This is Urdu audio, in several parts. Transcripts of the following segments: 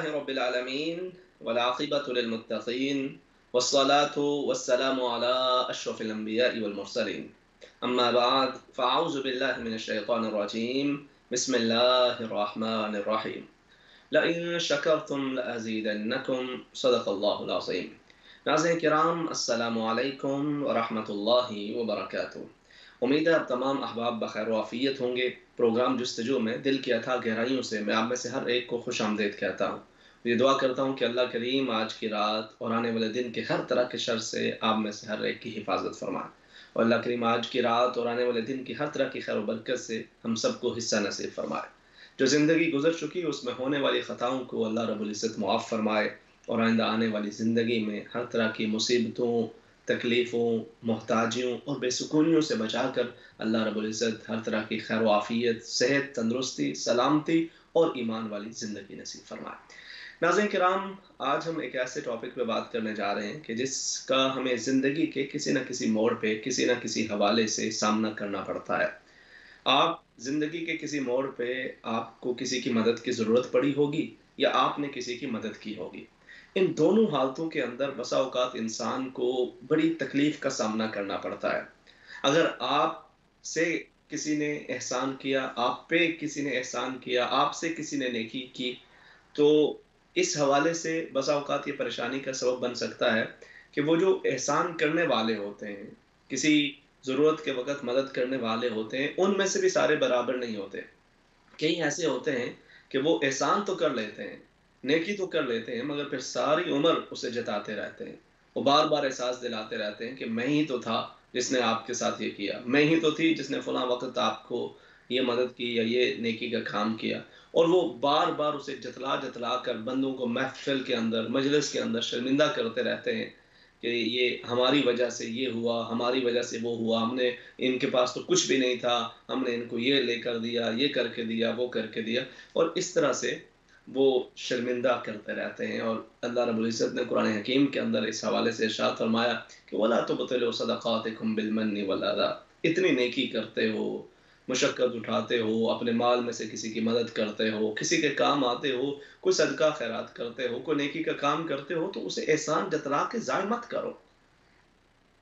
لله رب العالمين والعاقبة للمتقين والصلاة والسلام على أشرف الأنبياء والمرسلين أما بعد فأعوذ بالله من الشيطان الرجيم بسم الله الرحمن الرحيم لئن شکرتم لأزیدنکم صدق اللہ العظیم۔ ناظرین کرام السلام علیکم ورحمۃ اللہ وبرکاتہ۔ امید ہے آپ تمام احباب بخیر و عافیت ہوں گے۔ پروگرام جستجو میں دل کی اتھا گہرائیوں سے میں آپ میں سے ہر ایک کو خوش آمدید کہتا ہوں۔ یہ دعا کرتا ہوں کہ اللہ کریم آج کی رات اور آنے والے دن کے ہر طرح کے شر سے آپ میں سے ہر ایک کی حفاظت فرمائے، اور اللہ کریم آج کی رات اور آنے والے دن کی ہر طرح کی خیر و برکت سے ہم سب کو حصہ نصیب فرمائے۔ جو زندگی گزر چکی اس میں ہونے والی خطاؤں کو اللہ رب العزت معاف فرمائے، اور آئندہ آنے والی زندگی میں ہر طرح کی مصیبتوں، تکلیفوں، محتاجیوں اور بے سکونیوں سے بچا کر اللہ رب العزت ہر طرح کی خیر و عافیت، صحت، تندرستی، سلامتی اور ایمان والی زندگی نصیب فرمائے۔ ناظرین کرام، آج ہم ایک ایسے ٹاپک پہ بات کرنے جا رہے ہیں کہ جس کا ہمیں زندگی کے کسی نہ کسی موڑ پہ کسی نہ کسی حوالے سے سامنا کرنا پڑتا ہے۔ آپ زندگی کے کسی موڑ پہ آپ کو کسی کی مدد کی ضرورت پڑی ہوگی یا آپ نے کسی کی مدد کی ہوگی۔ ان دونوں حالتوں کے اندر بسا اوقات انسان کو بڑی تکلیف کا سامنا کرنا پڑتا ہے۔ اگر آپ سے کسی نے احسان کیا، آپ پہ کسی نے احسان کیا، آپ سے کسی نے نیکی کی، تو اس حوالے سے بسا اوقات یہ پریشانی کا سبب بن سکتا ہے کہ وہ جو احسان کرنے والے ہوتے ہیں، کسی ضرورت کے وقت مدد کرنے والے ہوتے ہیں، ان میں سے بھی سارے برابر نہیں ہوتے۔ کئی ایسے ہوتے ہیں کہ وہ احسان تو کر لیتے ہیں، نیکی تو کر لیتے ہیں، مگر پھر ساری عمر اسے جتاتے رہتے ہیں۔ وہ بار بار احساس دلاتے رہتے ہیں کہ میں ہی تو تھا جس نے آپ کے ساتھ یہ کیا، میں ہی تو تھی جس نے فلاں وقت آپ کو یہ مدد کی یا یہ نیکی کا کام کیا، اور وہ بار بار اسے جتلا جتلا کر بندوں کو محفل کے اندر، مجلس کے اندر شرمندہ کرتے رہتے ہیں کہ یہ ہماری وجہ سے یہ ہوا، ہماری وجہ سے وہ ہوا، ہم نے ان کے پاس تو کچھ بھی نہیں تھا، ہم نے ان کو یہ لے کر دیا، یہ کر کے دیا، وہ کر کے دیا، اور اس طرح سے وہ شرمندہ کرتے رہتے ہیں۔ اور اللہ رب العزت نے قرآن حکیم کے اندر اس حوالے سے ارشاد فرمایا کہ وَلَا تُبْطِلُوا صَدَقَاتِكُمْ بِالْمَنِّ وَالْأَذَىٰ، اتنی نیکی کرتے ہو، مشقت اٹھاتے ہو، اپنے مال میں سے کسی کی مدد کرتے ہو، کسی کے کام آتے ہو، کوئی صدقہ خیرات کرتے ہو، کوئی نیکی کا کام کرتے ہو، تو اسے احسان جتلا کے ضائع مت کرو۔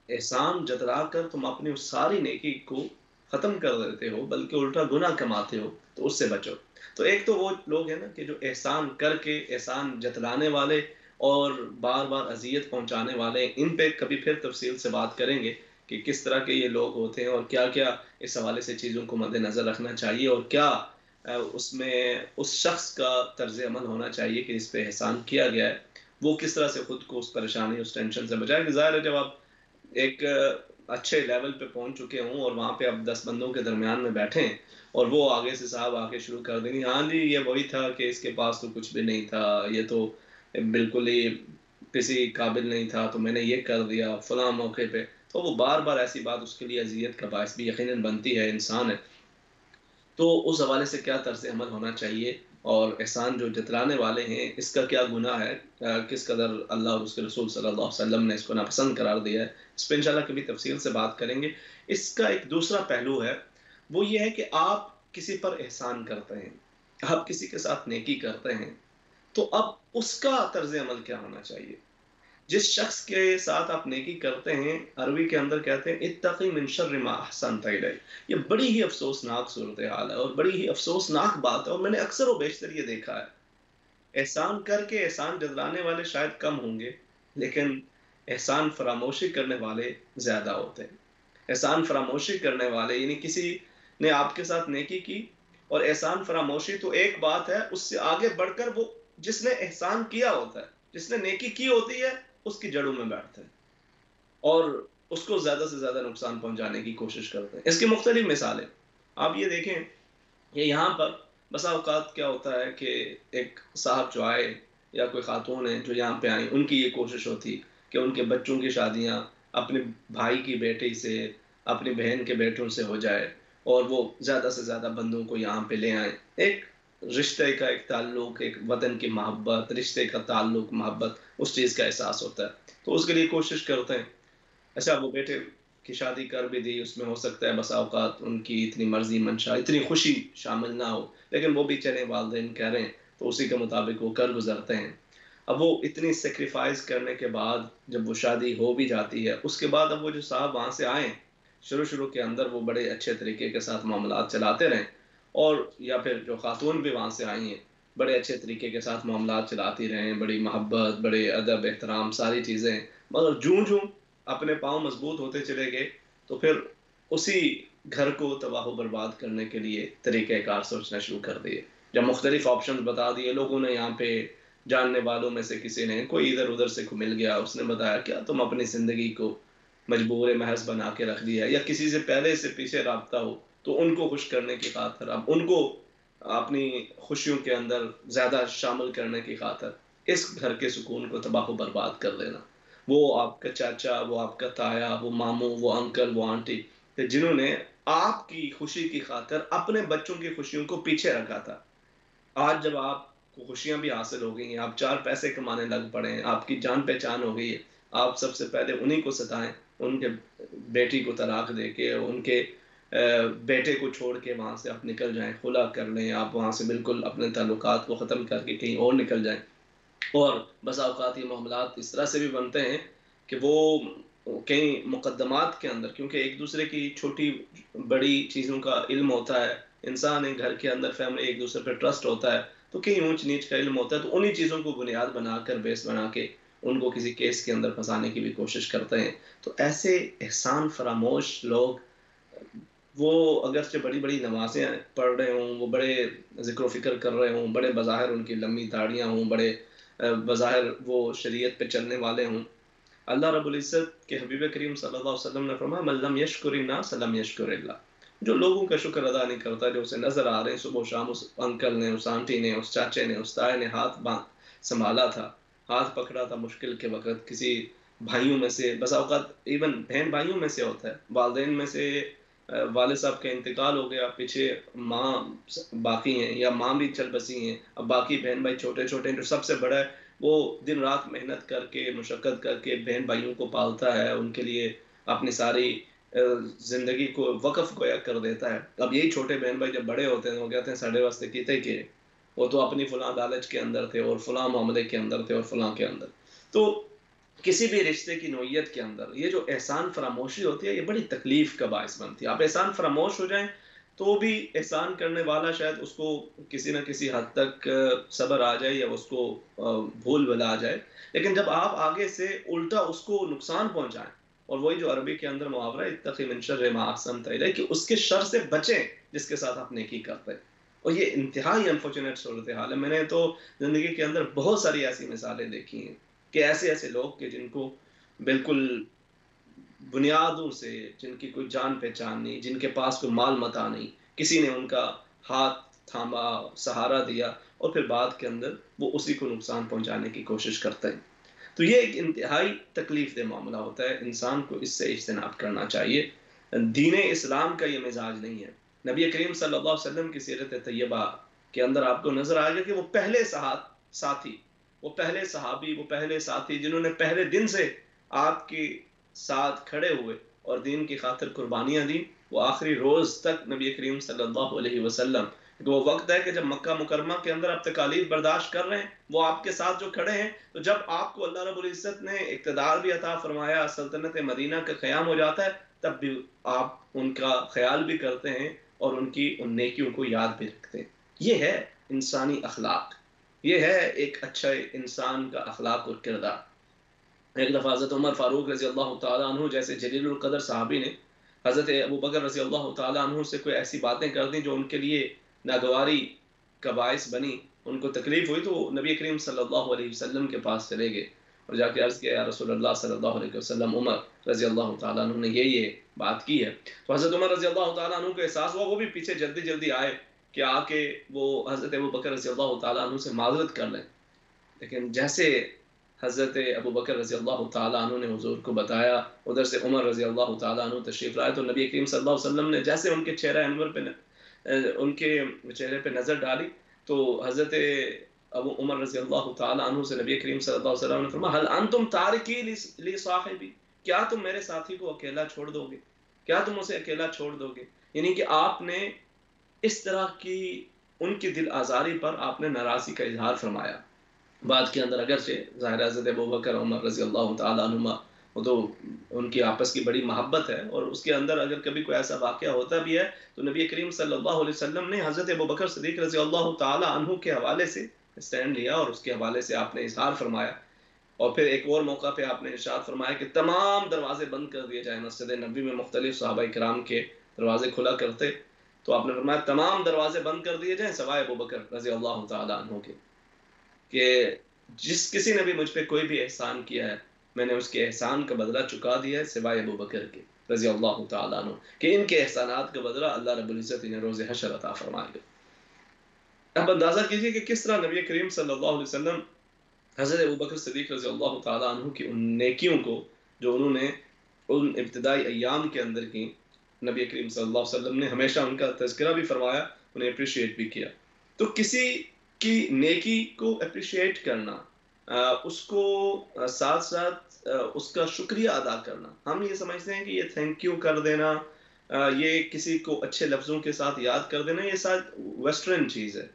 احسان جتلا کر تم اپنی اس ساری نیکی کو ختم کر دیتے ہو، بلکہ الٹا گناہ کماتے ہو، تو اس سے بچو۔ تو ایک تو وہ لوگ ہیں نا کہ جو احسان کر کے احسان جتلانے والے اور بار بار اذیت پہنچانے والے، ان پہ کبھی پھر تفصیل سے بات کریں گے کہ کس طرح کے یہ لوگ ہوتے ہیں اور کیا کیا اس حوالے سے چیزوں کو مد نظر رکھنا چاہیے، اور کیا اس میں اس شخص کا طرز عمل ہونا چاہیے کہ اس پہ احسان کیا گیا ہے، وہ کس طرح سے خود کو اس پریشانی، اس ٹینشن سے بچائے۔ کہ ظاہر ہے جب آپ ایک اچھے لیول پہ پہنچ چکے ہوں اور وہاں پہ اب 10 بندوں کے درمیان میں بیٹھیں اور وہ آگے سے صاحب آ کے شروع کر دیں گے، ہاں جی یہ وہی تھا کہ اس کے پاس تو کچھ بھی نہیں تھا، یہ تو بالکل ہی کسی قابل نہیں تھا، تو میں نے یہ کر دیا فلاں موقع پہ، تو وہ بار بار ایسی بات اس کے لیے اذیت کا باعث بھی یقیناً بنتی ہے، انسان ہے۔ تو اس حوالے سے کیا طرز عمل ہونا چاہیے، اور احسان جو جتلانے والے ہیں اس کا کیا گناہ ہے، کس قدر اللہ اور اس کے رسول صلی اللہ علیہ وسلم نے اس کو ناپسند قرار دیا ہے، اس پہ انشاءاللہ کبھی تفصیل سے بات کریں گے۔ اس کا ایک دوسرا پہلو ہے، وہ یہ ہے کہ آپ کسی پر احسان کرتے ہیں، آپ کسی کے ساتھ نیکی کرتے ہیں، تو اب اس کا طرز عمل کیا ہونا چاہیے۔ جس شخص کے ساتھ آپ نیکی کرتے ہیں، عربی کے اندر کہتے ہیں اتقی من شر ما احسنت الیہ، یہ بڑی ہی افسوسناک صورتحال ہے اور بڑی ہی افسوسناک بات ہے، اور میں نے اکثر و بیشتر یہ دیکھا ہے، احسان کر کے احسان جتلانے والے شاید کم ہوں گے، لیکن احسان فراموشی کرنے والے زیادہ ہوتے ہیں۔ احسان فراموشی کرنے والے، یعنی کسی نے آپ کے ساتھ نیکی کی اور احسان فراموشی تو ایک بات ہے، اس سے آگے بڑھ کر وہ جس نے احسان کیا ہوتا ہے، جس نے نیکی کی ہوتی ہے، اس کی جڑوں میں بیٹھتے ہیں اور اس کو زیادہ سے زیادہ نقصان پہنچانے کی کوشش کرتے ہیں۔ اس کی مختلف مثالیں آپ یہ دیکھیں کہ یہاں پر بسا اوقات کیا ہوتا ہے کہ ایک صاحب جو آئے یا کوئی خاتون ہیں جو یہاں پہ آئیں، ان کی یہ کوشش ہوتی کہ ان کے بچوں کی شادیاں اپنے بھائی کی بیٹی سے، اپنی بہن کے بیٹوں سے ہو جائے، اور وہ زیادہ سے زیادہ بندوں کو یہاں پہ لے آئیں۔ ایک رشتے کا ایک تعلق، ایک وطن کی محبت، رشتے کا تعلق، محبت، اس چیز کا احساس ہوتا ہے، تو اس کے لیے کوشش کرتے ہیں۔ اچھا وہ بیٹے کی شادی کر بھی دی، اس میں ہو سکتا ہے بسا اوقات ان کی اتنی مرضی منشا، اتنی خوشی شامل نہ ہو، لیکن وہ بھی چلے والدین کہہ رہے ہیں تو اسی کے مطابق وہ کر گزرتے ہیں۔ اب وہ اتنی سیکریفائز کرنے کے بعد جب وہ شادی ہو بھی جاتی ہے، اس کے بعد اب وہ جو صاحب وہاں سے آئیں، شروع کے اندر وہ بڑے اچھے طریقے کے ساتھ معاملات چلاتے رہیں، اور یا پھر جو خاتون بھی وہاں سے آئی ہیں بڑے اچھے طریقے کے ساتھ معاملات چلاتی رہیں، بڑی محبت، بڑے ادب احترام ساری چیزیں، مگر جوں اپنے پاؤں مضبوط ہوتے چلے گئے تو پھر اسی گھر کو تباہ و برباد کرنے کے لیے طریقہ کار سوچنا شروع کر دیے۔ جب مختلف آپشنز بتا دیے لوگوں نے، یہاں پہ جاننے والوں میں سے کسی نے، کوئی ادھر ادھر سے مل گیا، اس نے بتایا کیا تم اپنی زندگی کو مجبور محض بنا کے رکھ دیا، یا کسی سے پہلے سے پیچھے رابطہ ہو تو ان کو خوش کرنے کی خاطر، اب ان کو اپنی خوشیوں کے اندر زیادہ شامل کرنے کی خاطر اس گھر کے سکون کو تباہ و برباد کر دینا۔ وہ آپ کا چاچا، وہ آپ کا تایا، وہ ماموں، وہ انکل، وہ آنٹی، کہ جنہوں نے آپ کی خوشی کی خاطر اپنے بچوں کی خوشیوں کو پیچھے رکھا تھا، آج جب آپ کو خوشیاں بھی حاصل ہو گئی ہیں، آپ 4 پیسے کمانے لگ پڑے ہیں، آپ کی جان پہچان ہو گئی ہے، آپ سب سے پہلے انہی کو ستائیں، ان کے بیٹی کو طلاق دے کے، ان کے بیٹے کو چھوڑ کے وہاں سے آپ نکل جائیں، خلا کر لیں، آپ وہاں سے بالکل اپنے تعلقات کو ختم کر کے کہیں اور نکل جائیں۔ اور بسا اوقات یہ معاملات اس طرح سے بھی بنتے ہیں کہ وہ کئی مقدمات کے اندر، کیونکہ ایک دوسرے کی چھوٹی بڑی چیزوں کا علم ہوتا ہے، انسان ایک گھر کے اندر فیملی ایک دوسرے پہ ٹرسٹ ہوتا ہے، تو کہیں اونچ نیچ کا علم ہوتا ہے، تو انہی چیزوں کو بنیاد بنا کر، بیس بنا کے ان کو کسی کیس کے اندر پھنسانے کی بھی کوشش کرتے ہیں۔ تو ایسے احسان فراموش لوگ، وہ اگرچہ بڑی بڑی نمازیں پڑھ رہے ہوں، وہ بڑے ذکر و فکر کر رہے ہوں، بڑے بظاہر ان کی لمبی داڑیاں ہوں، بڑے بظاہر وہ شریعت پہ چلنے والے ہوں، اللہ رب العزت کے حبیب کریم صلی اللہ علیہ وسلم نے فرمایا من لم یشکر الناس لم یشکر اللہ، جو لوگوں کا شکر ادا نہیں کرتا، جو اسے نظر آ رہے ہیں صبح و شام، اس انکل نے، اس آنٹی نے، اس چاچے نے، اس تائے نے ہاتھ سنبھالا تھا، ہاتھ پکڑا تھا مشکل کے وقت، کسی بھائیوں میں سے، بس اوقات ایون بہن بھائیوں میں سے ہوتا ہے، والدین میں سے والد صاحب کا انتقال ہو گیا، پیچھے ماں باقی ہیں یا ماں بھی چل بسی ہیں، اب باقی بہن بھائی چھوٹے چھوٹے ہیں، جو سب سے بڑا ہے وہ دن رات محنت کر کے، مشقت کر کے بہن بھائیوں کو پالتا ہے، ان کے لیے اپنی ساری زندگی کو وقف گویا کر دیتا ہے۔ اب یہی چھوٹے بہن بھائی جب بڑے ہوتے ہیں وہ کہتے ہیں ساڑھے واسطے کیتے کہ وہ تو اپنی فلاں لالچ کے اندر تھے، اور فلاں معاملے کے اندر تھے، اور فلاں کے اندر۔ تو کسی بھی رشتے کی نوعیت کے اندر یہ جو احسان فراموشی ہوتی ہے، یہ بڑی تکلیف کا باعث بنتی ہے۔ آپ احسان فراموش ہو جائیں تو بھی احسان کرنے والا شاید اس کو کسی نہ کسی حد تک صبر آ جائے، یا اس کو بھول بھلا آ جائے، لیکن جب آپ آگے سے الٹا اس کو نقصان پہنچائیں، اور وہی جو عربی کے اندر محاورہ ہے اتقی من شر ما احسنت الیہ، کہ اس کے شر سے بچیں جس کے ساتھ آپ نیکی کرتے ہیں۔ اور یہ انتہائی انفارچونیٹ صورتحال ہے۔ میں نے تو زندگی کے اندر بہت ساری ایسی مثالیں دیکھی ہیں کہ ایسے لوگ کہ جن کو بالکل بنیادوں سے، جن کی کوئی جان پہچان نہیں، جن کے پاس کوئی مال متاع نہیں، کسی نے ان کا ہاتھ تھاما، سہارا دیا، اور پھر بعد کے اندر وہ اسی کو نقصان پہنچانے کی کوشش کرتے ہیں۔ تو یہ ایک انتہائی تکلیف دہ معاملہ ہوتا ہے، انسان کو اس سے اجتناب کرنا چاہیے۔ دین اسلام کا یہ مزاج نہیں ہے۔ نبی کریم صلی اللہ علیہ وسلم کی سیرت طیبہ کے اندر آپ کو نظر آئے گا کہ وہ پہلے ساتھی، وہ پہلے صحابی، وہ پہلے ساتھی جنہوں نے پہلے دن سے آپ کے ساتھ کھڑے ہوئے اور دین کی خاطر قربانیاں دیں، وہ آخری روز تک نبی کریم صلی اللہ علیہ وسلم، وہ وقت ہے کہ جب مکہ مکرمہ کے اندر آپ تکالیف برداشت کر رہے ہیں، وہ آپ کے ساتھ جو کھڑے ہیں، تو جب آپ کو اللہ رب العزت نے اقتدار بھی عطا فرمایا، سلطنت مدینہ کا قیام ہو جاتا ہے، تب بھی آپ ان کا خیال بھی کرتے ہیں اور ان کی ان نیکیوں کو یاد بھی رکھتے ہیں۔ یہ ہے انسانی اخلاق، یہ ہے ایک اچھا انسان کا اخلاق اور کردار۔ ایک دفعہ حضرت عمر فاروق رضی اللہ تعالیٰ عنہ جیسے جلیل القدر صحابی نے حضرت ابو بکر رضی اللہ تعالیٰ عنہ سے کوئی ایسی باتیں کر دیں جو ان کے لیے ناگواری کا باعث بنی، ان کو تکلیف ہوئی، تو نبی کریم صلی اللہ علیہ وسلم کے پاس چلے گئے اور جا کے عرض کیا یا رسول اللہ صلی اللہ علیہ وسلم، عمر رضی اللہ تعالیٰ عنہ نے یہ بات کی ہے۔ تو حضرت عمر رضی اللہ تعالیٰ عنہ کو احساس ہوا، وہ بھی پیچھے جلدی جلدی آئے کہ آ کے وہ حضرت ابو بکر رضی اللہ تعالیٰ عنہ سے معذرت کر لیں، لیکن جیسے حضرت ابو بکر رضی اللہ تعالیٰ عنہ نے حضور کو بتایا، ادھر سے عمر رضی اللہ تعالیٰ عنہ تشریف لائے، تو نبی کریم صلی اللہ علیہ وسلم نے جیسے ان کے چہرہ انور پہ ان کے چہرے پہ نظر ڈالی، تو حضرت ابو عمر رضی اللہ تعالیٰ عنہ سے نبی کریم صلی اللہ علیہ وسلم نے فرمایا هل انتم تارکی لی صاحبی، کیا تم میرے ساتھی کو اکیلا چھوڑ دو گے، کیا تم اسے اکیلا چھوڑ دو گے؟ یعنی کہ آپ نے اس طرح کی ان کی دل آزاری پر آپ نے ناراضی کا اظہار فرمایا. بعد کے اندر اگرچہ ظاہر حضرت ابوبکر عمر رضی اللہ تعالیٰ عنہما وہ تو ان کی آپس کی بڑی محبت ہے، اور اس کے اندر اگر کبھی کوئی ایسا واقعہ ہوتا بھی ہے تو نبی کریم صلی اللہ علیہ وسلم نے حضرت ابوبکر صدیق رضی اللہ تعالیٰ عنہ کے حوالے سے اسٹینڈ لیا اور اس کے حوالے سے آپ نے اظہار فرمایا. اور پھر ایک اور موقع پہ آپ نے ارشاد فرمایا کہ تمام دروازے بند کر دیے جائیں. مسجد نبی میں مختلف صحابہ کرام کے دروازے کھلا کرتے، تو آپ نے فرمایا تمام دروازے بند کر دیے جائیں سوائے ابوبکر رضی اللہ تعالیٰ عنہ کے، کہ جس کسی نے بھی مجھ پہ کوئی بھی احسان کیا ہے میں نے اس کے احسان کا بدلہ چکا دیا ہے سوائے ابوبکر کے رضی اللہ تعالیٰ عنہ، کہ ان کے احسانات کا بدلہ اللہ رب العزت انہیں روز حشر عطا فرمائے گا. اب اندازہ کیجئے کہ کس طرح نبی کریم صلی اللہ علیہ وسلم حضرت ابوبکر صدیق رضی اللہ تعالیٰ عنہ کی ان نیکیوں کو جو انہوں نے ان ابتدائی ایام کے اندر کی، نبی کریم صلی اللہ علیہ وسلم نے ہمیشہ ان کا تذکرہ بھی فرمایا، انہیں اپریشیٹ بھی کیا. تو کسی کی نیکی کو اپریشیٹ کرنا، اس کو ساتھ ساتھ اس کا شکریہ ادا کرنا، ہم یہ سمجھتے ہیں کہ یہ تھینک یو کر دینا، یہ کسی کو اچھے لفظوں کے ساتھ یاد کر دینا، یہ شاید ویسٹرن چیز ہے.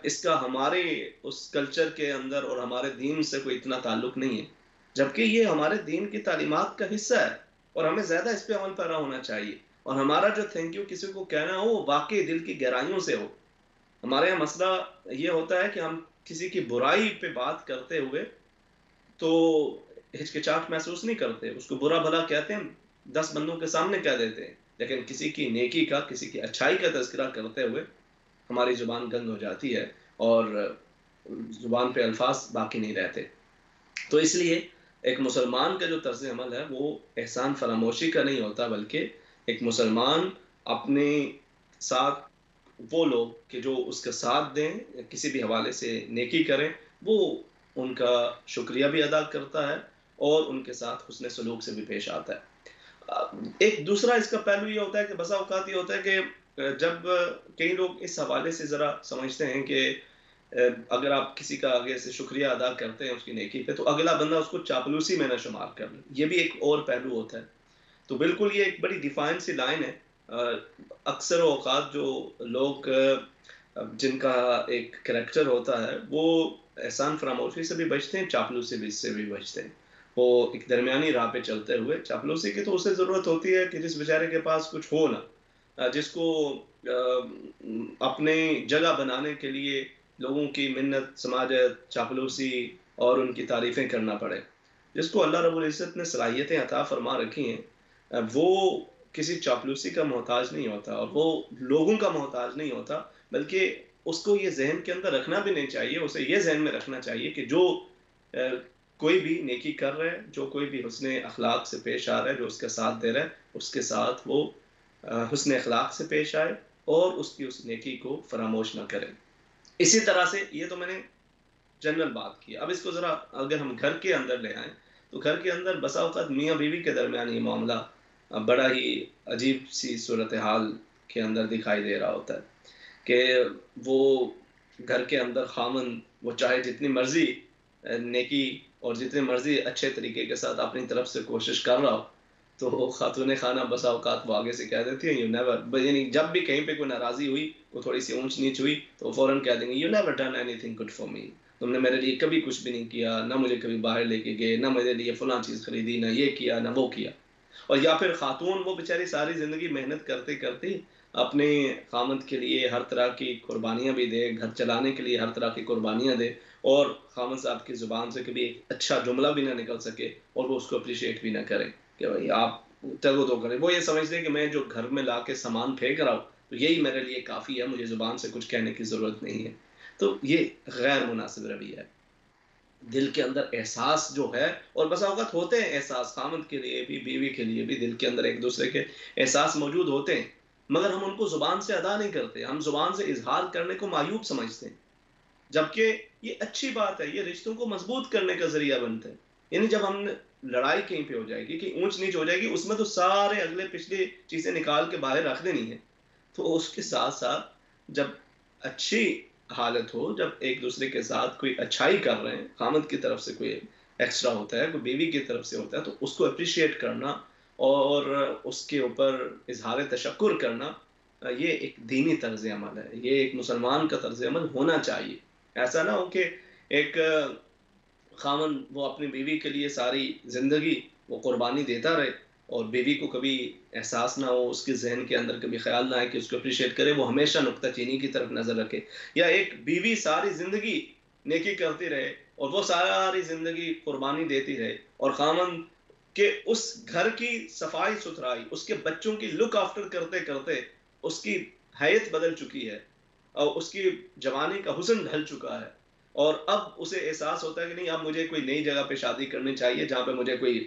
اس کا ہمارے اس کلچر کے اندر اور ہمارے دین سے کوئی اتنا تعلق نہیں ہے، جبکہ یہ ہمارے دین کی تعلیمات کا حصہ ہے اور ہمیں زیادہ اس پہ عمل پیرا ہونا چاہیے. اور ہمارا جو تھینک یو کسی کو کہنا ہو وہ واقعی دل کی گہرائیوں سے ہو. ہمارے یہاں مسئلہ یہ ہوتا ہے کہ ہم کسی کی برائی پہ بات کرتے ہوئے تو ہچکچاہٹ محسوس نہیں کرتے، اس کو برا بھلا کہتے ہیں، 10 بندوں کے سامنے کہہ دیتے ہیں، لیکن کسی کی نیکی کا، کسی کی اچھائی کا تذکرہ کرتے ہوئے ہماری زبان گنگ ہو جاتی ہے اور زبان پہ الفاظ باقی نہیں رہتے. تو اس لیے ایک مسلمان کا جو طرز عمل ہے وہ احسان فراموشی کا نہیں ہوتا، بلکہ ایک مسلمان اپنے ساتھ وہ لوگ کہ جو اس کا ساتھ دیں، کسی بھی حوالے سے نیکی کریں، وہ ان کا شکریہ بھی ادا کرتا ہے اور ان کے ساتھ حسن سلوک سے بھی پیش آتا ہے. ایک دوسرا اس کا پہلو یہ ہوتا ہے کہ بسا اوقات یہ ہوتا ہے کہ جب کئی لوگ اس حوالے سے ذرا سمجھتے ہیں کہ اگر آپ کسی کا آگے سے شکریہ ادا کرتے ہیں اس کی نیکی پہ تو اگلا بندہ اس کو چاپلوسی میں نہ شمار کر لے، یہ بھی ایک اور پہلو ہوتا ہے. تو بالکل یہ ایک بڑی ڈیفائن سی لائن ہے. اکثر اوقات جو لوگ جن کا ایک کریکٹر ہوتا ہے وہ احسان فراموشی سے بھی بچتے ہیں، چاپلوسی سے بھی بچتے ہیں. وہ ایک درمیانی راہ پہ چلتے ہوئے، چاپلوسی کی تو اسے ضرورت ہوتی ہے کہ جس بیچارے کے پاس کچھ ہو نا، جس کو اپنے جگہ بنانے کے لیے لوگوں کی منت، سماجت، چاپلوسی اور ان کی تعریفیں کرنا پڑے، جس کو اللہ رب العزت نے صلاحیتیں عطا فرما رکھی ہیں، وہ کسی چاپلوسی کا محتاج نہیں ہوتا اور وہ لوگوں کا محتاج نہیں ہوتا، بلکہ اس کو یہ ذہن کے اندر رکھنا بھی نہیں چاہیے، اسے یہ ذہن میں رکھنا چاہیے کہ جو کوئی بھی نیکی کر رہا ہے، جو کوئی بھی حسن اخلاق سے پیش آ رہا ہے، جو اس کا ساتھ دے رہا ہے، اس کے ساتھ وہ حسن اخلاق سے پیش آئے اور اس کی اس نیکی کو فراموش نہ کرے. اسی طرح سے یہ تو میں نے جنرل بات کی. اب اس کو ذرا اگر ہم گھر کے اندر لے آئیں تو گھر کے اندر بسا اوقات میاں بیوی کے درمیان یہ معاملہ بڑا ہی عجیب سی صورتحال کے اندر دکھائی دے رہا ہوتا ہے کہ وہ گھر کے اندر خامن وہ چاہے جتنی مرضی نیکی اور جتنے مرضی اچھے طریقے کے ساتھ اپنی طرف سے کوشش کر رہا ہو، تو خاتون خانہ بسا اوقات وہ آگے سے کہہ دیتی ہیں یو نیور، یعنی جب بھی کہیں پہ کوئی ناراضی ہوئی، وہ تھوڑی سی اونچ نیچ ہوئی تو فوراً کہہ دیں گے you never done any thing good for me, تم نے میرے لیے کبھی کچھ بھی نہیں کیا، نہ مجھے کبھی باہر لے کے گئے، نہ میرے لیے فلاں چیز خریدی، نہ یہ کیا نہ وہ کیا. اور یا پھر خاتون وہ بیچاری ساری زندگی محنت کرتے کرتے اپنے خامند کے لیے ہر طرح کی قربانیاں بھی دے، گھر چلانے کے لیے ہر طرح کی قربانیاں دے، اور خامند صاحب کی زبان سے کبھی ایک اچھا جملہ بھی نہ نکل سکے اور وہ اس کو اپریشیٹ بھی نہ کرے کہ بھائی آپ تگو تو کریں. وہ یہ سمجھتے ہیں کہ میں جو گھر میں لا کے سامان پھینک رہا ہوں تو یہی میرے لیے کافی ہے، مجھے زبان سے کچھ کہنے کی ضرورت نہیں ہے. تو یہ غیر مناسب رویہ ہے. دل کے اندر احساس جو ہے، اور بسا اوقات ہوتے ہیں احساس، خامند کے لیے بھی بیوی کے لیے بھی دل کے اندر ایک دوسرے کے احساس موجود ہوتے ہیں، مگر ہم ان کو زبان سے ادا نہیں کرتے، ہم زبان سے اظہار کرنے کو معیوب سمجھتے ہیں، جبکہ یہ اچھی بات ہے، یہ رشتوں کو مضبوط کرنے کا ذریعہ بنتا ہے. یعنی جب ہم لڑائی کہیں پہ ہو جائے گی، کہ اونچ نیچ ہو جائے گی، اس میں تو سارے اگلے پچھلے چیزیں نکال کے باہر رکھ دینی ہے. تو اس کے ساتھ ساتھ جب اچھی حالت ہو، جب ایک دوسرے کے ساتھ کوئی اچھائی کر رہے ہیں، خامد کی طرف سے کوئی ایکسٹرا ہوتا ہے، کوئی بیوی کی طرف سے ہوتا ہے، تو اس کو اپریشیٹ کرنا اور اس کے اوپر اظہار تشکر کرنا یہ ایک دینی طرز عمل ہے، یہ ایک مسلمان کا طرز عمل ہونا چاہیے۔ ایسا نہ ہو کہ ایک خاوند وہ اپنی بیوی کے لیے ساری زندگی وہ قربانی دیتا رہے اور بیوی کو کبھی احساس نہ ہو، اس کے ذہن کے اندر کبھی خیال نہ آئے کہ اس کو اپریشیٹ کرے، وہ ہمیشہ نکتہ چینی کی طرف نظر رکھے، یا ایک بیوی ساری زندگی نیکی کرتی رہے اور وہ ساری زندگی قربانی دیتی رہے اور خاوند کہ اس گھر کی صفائی ستھرائی، اس کے بچوں کی لک آفٹر کرتے کرتے اس کی حیت بدل چکی ہے اور اس کی جوانی کا حسن ڈھل چکا ہے، اور اب اسے احساس ہوتا ہے کہ نہیں، اب مجھے کوئی نئی جگہ پہ شادی کرنی چاہیے جہاں پہ مجھے کوئی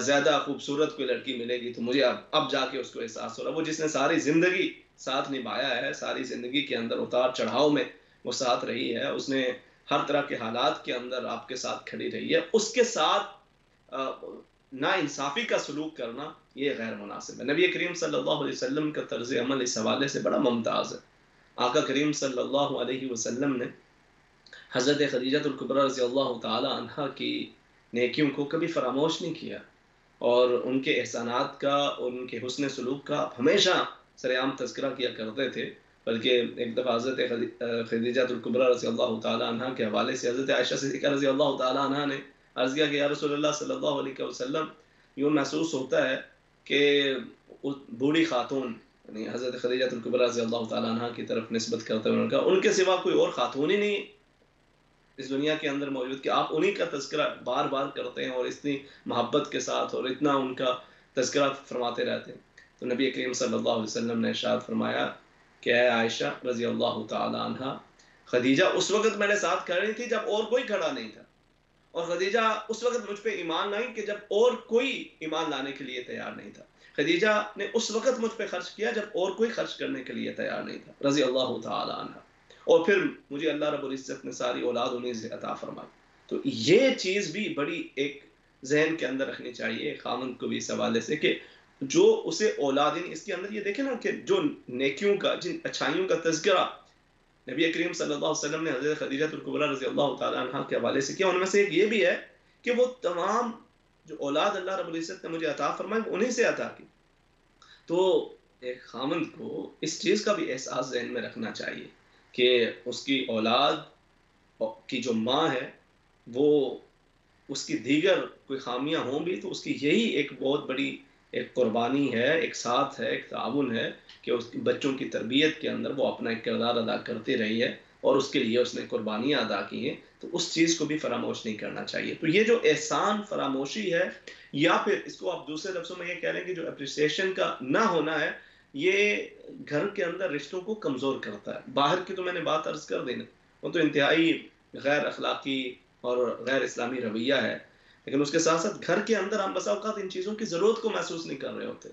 زیادہ خوبصورت کوئی لڑکی ملے گی، تو مجھے اب جا کے اس کو احساس ہو رہا ہے، وہ جس نے ساری زندگی ساتھ نبھایا ہے، ساری زندگی کے اندر اتار چڑھاؤ میں وہ ساتھ رہی ہے، اس نے ہر طرح کے حالات کے اندر آپ کے ساتھ کھڑی رہی ہے، اس کے ساتھ نا انصافی کا سلوک کرنا یہ غیر مناسب ہے۔ نبی کریم صلی اللہ علیہ وسلم کا طرز عمل اس حوالے سے بڑا ممتاز ہے۔ آقا کریم صلی اللہ علیہ وسلم نے حضرت خدیجہ الکبریٰ رضی اللہ تعالی عنہ کی نیکیوں کو کبھی فراموش نہیں کیا، اور ان کے احسانات کا اور ان کے حسن سلوک کا ہمیشہ سرعام تذکرہ کیا کرتے تھے۔ بلکہ ایک دفعہ حضرت خدیجہ الکبریٰ رضی اللہ تعالی عنہ کے حوالے سے حضرت عائشہ صدیقہ رضی اللہ تعالی عنہ نے عرض کیا کہ یا رسول اللہ صلی اللہ علیہ وسلم، یوں محسوس ہوتا ہے کہ بوڑھی خاتون، یعنی حضرت خدیجہ الکبریٰ رضی اللہ تعالی عنہ کی طرف نسبت کرتے ہوئے کہا ان کے سوا کوئی اور خاتون ہی نہیں اس دنیا کے اندر موجود کہ آپ انہی کا تذکرہ بار بار کرتے ہیں اور اتنی محبت کے ساتھ اور اتنا ان کا تذکرہ فرماتے رہتے ہیں۔ تو نبی کریم صلی اللہ علیہ وسلم نے ارشاد فرمایا کہ اے عائشہ رضی اللہ تعالی عنہ، خدیجہ اس وقت میرے ساتھ کھڑی تھی جب اور کوئی کھڑا نہیں تھا، اور خدیجہ اس وقت مجھ پہ ایمان لائی کہ جب اور کوئی ایمان لانے کے لیے تیار نہیں تھا، خدیجہ نے اس وقت مجھ پہ خرچ کیا جب اور کوئی خرچ کرنے کے لیے تیار نہیں تھا، رضی اللہ تعالی عنہ، اور پھر مجھے اللہ رب العزت نے ساری اولاد انہیں سے عطا فرمائی۔ تو یہ چیز بھی بڑی ایک ذہن کے اندر رکھنی چاہیے خاوند کو بھی اس حوالے سے کہ جو اسے اولاد، اس کے اندر یہ دیکھیں نا کہ جو نیکیوں کا، جن اچھائیوں کا تذکرہ نبی کریم صلی اللہ علیہ وسلم نے حضرت خدیجہ الکبریٰ رضی اللہ تعالی عنہ کے حوالے سے کیا، ان میں سے ایک یہ بھی ہے کہ وہ تمام جو اولاد اللہ رب العزت نے مجھے عطا فرمائی انہیں سے عطا کی۔ تو ایک خاوند کو اس چیز کا بھی احساس ذہن میں رکھنا چاہیے کہ اس کی اولاد کی جو ماں ہے وہ اس کی دیگر کوئی خامیاں ہوں بھی تو اس کی یہی ایک بہت بڑی ایک قربانی ہے، ایک ساتھ ہے، ایک تعاون ہے کہ اس بچوں کی تربیت کے اندر وہ اپنا ایک کردار ادا کرتی رہی ہے اور اس کے لیے اس نے قربانیاں ادا کی ہیں، تو اس چیز کو بھی فراموش نہیں کرنا چاہیے۔ تو یہ جو احسان فراموشی ہے، یا پھر اس کو آپ دوسرے لفظوں میں یہ کہہ لیں کہ جو اپریسیشن کا نہ ہونا ہے، یہ گھر کے اندر رشتوں کو کمزور کرتا ہے۔ باہر کی تو میں نے بات عرض کر دی نا، وہ تو انتہائی غیر اخلاقی اور غیر اسلامی رویہ ہے، لیکن اس کے ساتھ ساتھ گھر کے اندر ہم بسا اوقات ان چیزوں کی ضرورت کو محسوس نہیں کر رہے ہوتے،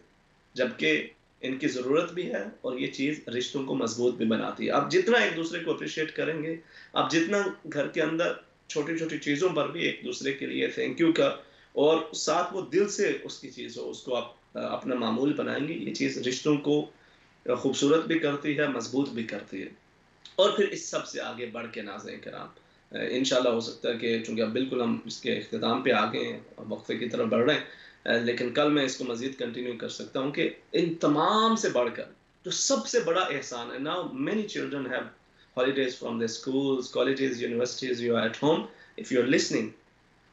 جبکہ ان کی ضرورت بھی ہے اور یہ چیز رشتوں کو مضبوط بھی بناتی ہے۔ آپ جتنا ایک دوسرے کو اپریشیٹ کریں گے، آپ جتنا گھر کے اندر چھوٹی چھوٹی چیزوں پر بھی ایک دوسرے کے لیے تھینک یو کا اور ساتھ وہ دل سے اس کی چیز ہو، اس کو آپ اپنا معمول بنائیں گے، یہ چیز رشتوں کو خوبصورت بھی کرتی ہے، مضبوط بھی کرتی ہے۔ اور پھر اس سب سے آگے بڑھ کے ناظرین کرام، انشاءاللہ ہو سکتا ہے کہ چونکہ اب بالکل ہم اس کے اختتام پہ آگے ہیں، وقفے کی طرف بڑھ رہے ہیں، لیکن کل میں اس کو مزید کنٹینیو کر سکتا ہوں کہ ان تمام سے بڑھ کر جو سب سے بڑا احسان ہے، now many children have holidays from their schools, colleges, universities, you are at home, if you are listening،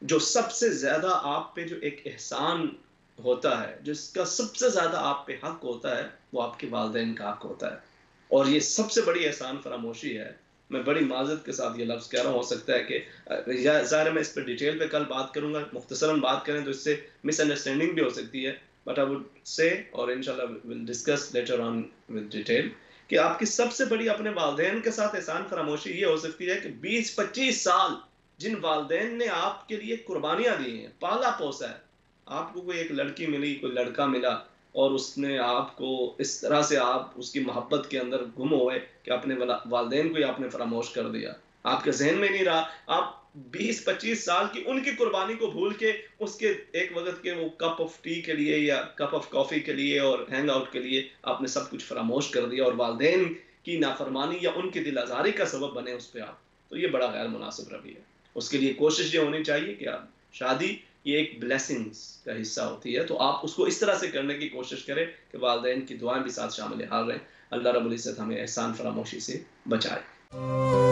جو سب سے زیادہ آپ پہ جو ایک احسان ہوتا ہے، جس کا سب سے زیادہ آپ پہ حق ہوتا ہے، وہ آپ کے والدین کا حق ہوتا ہے، اور یہ سب سے بڑی احسان فراموشی ہے۔ میں بڑی معذرت کے ساتھ یہ لفظ کہہ رہا ہوں، ہو سکتا ہے کہ ظاہر ہے میں اس پہ ڈیٹیل پہ کل بات کروں گا، مختصراً بات کریں تو اس سے مس انڈرسٹینڈنگ بھی ہو سکتی ہے، بٹ آئی وڈ سے، اور انشاءاللہ will discuss later on with detail, کہ آپ کی سب سے بڑی اپنے والدین کے ساتھ احسان فراموشی یہ ہو سکتی ہے کہ 20-25 سال جن والدین نے آپ کے لیے قربانیاں دی ہیں، پالا پوسا ہے، آپ کو کوئی ایک لڑکی ملی، کوئی لڑکا ملا، اور اس نے آپ کو اس طرح سے آپ اس کی محبت کے اندر گم ہوئے کہ اپنے والدین کو ہی آپ نے فراموش کر دیا، آپ کے ذہن میں نہیں رہا، آپ 20-25 سال کی ان کی قربانی کو بھول کے اس کے ایک وقت کے وہ کپ آف ٹی کے لیے یا کپ آف کافی کے لیے اور ہینگ آؤٹ کے لیے آپ نے سب کچھ فراموش کر دیا، اور والدین کی نافرمانی یا ان کی دل آزاری کا سبب بنے اس پہ آپ، تو یہ بڑا غیر مناسب رویہ ہے۔ اس کے لیے کوشش یہ ہونی چاہیے کہ شادی یہ ایک بلیسنگز کا حصہ ہوتی ہے، تو آپ اس کو اس طرح سے کرنے کی کوشش کریں کہ والدین کی دعائیں بھی ساتھ شامل حال رہیں۔ اللہ رب العزت ہمیں احسان فراموشی سے بچائے.